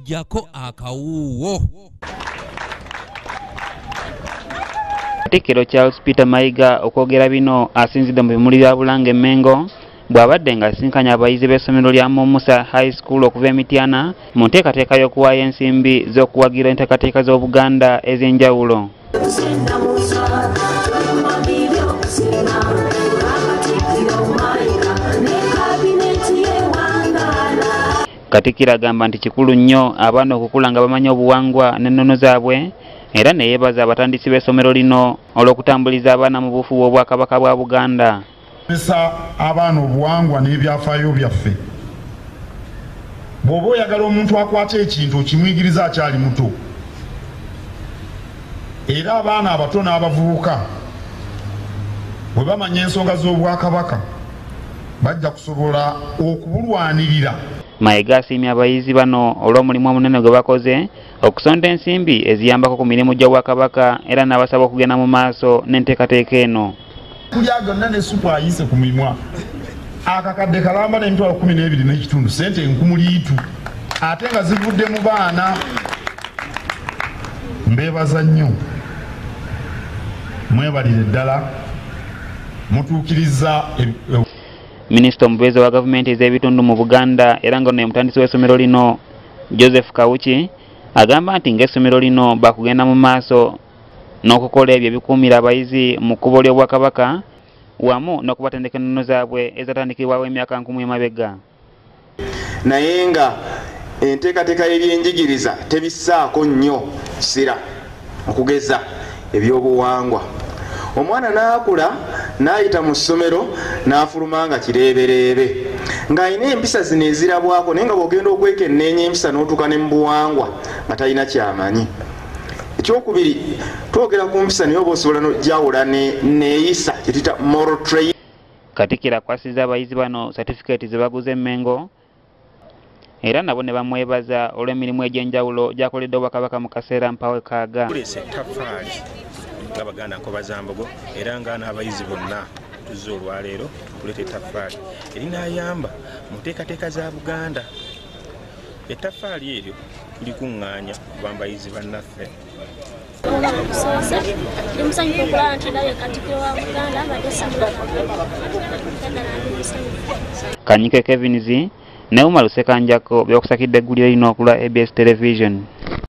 jako akawuwo. Katikkiro Charles Peter Mayiga okwogera bino asinzidde mu bimuli bya Bulange Mengo bw'abadde ng'asinkanya abayizi b'essomero lya Momusa High School okuva e Mityana mu nteekateeka y'okuwaayo ensimbi z'okuwagira enteekateeka z'Obuganda ez'enjawulo. Katikkiro agamba nti kikulu nnyo abaana okukula nga bamanyi obuwangwa n'ennono zaabwe era ne yeebaza abatandisi b'essomero lino olw'okutambuliza abaana mu bufu bw'Obwakabaka bwa Buganda. Abaana obuwangwa n'ebyafaayo byaffe. Bw'oba oyagala omuntu akwata ekintu okimuyigiriza akyali muto. Era abaana abato n'abavubuka bwe bamanya ensonga z'Obwakabaka bajja kusobola okubulwanirira. Mayiga asiimye abayizi bano olw'omulimu omunene gwe bakoze okusonda ensimbi eziyambako ku mirimu gy'Obwakabaka era n'abasaba okugenda mu maaso n'enteekateeka eno. Kulya gonna ne supu ayise ku mimwa. Akakadde kalamba n'emitwalo 12 n'ekitundu sente nkumuliitu ate nga zivudde mu baana. Mbeebaza nnyo. Mwebalire ddala mutuukiriza Minisita omubeezi wa gavumenti ez'ebitundu mu Buganda era nga ne mutandisi w'essomero lino Joseph Kawuki agamba nti ng'essomero lino bakugenda mu maaso n'okukola ebyo ebikuumira abayizi mu kkubo ly'Obwakabaka wamu n'okubatendeka ennono zaabwe ezatandikibwawo emyaka 1000 emabega. Naye nga enteekateeka y'ebyenjigiriza tebissaako nnyo kisira okugeza ebyobuwangwa. Omwana n'akula n'ayita mu ssomero n'afuluma nga kireebereebe ng'alina empisa zino ezirabwako naye nga bw'ogenda okwekenneenya empisa n'otuuka ne mu buwangwa nga talina kyamanyi. Ekyokubiri twogera ku mpisa naye oba osobola n'ojjawula neeyisa kye tuyita moral training. Katikkiro akwasizza abayizi bano satifikeeti ze baguze Mengo era nabo ne bamwebaza olw'emirimu egy'enjawulo gy'akoledde Obwakabaka mu kaseera mpawe kaaga. Abaganda Nkobazambogo era nga n'abayizi bonna tuzze olwaleero tuleeta ettaffaali erinayamba mu nteekateeka za Buganda. Ettaffaali eryo tulikuŋŋaanya kuba bayizi bannaffe. Kanyike Kevins ne Umar Sekanjako byokusakidde eggulire lino okulwa ABS Television.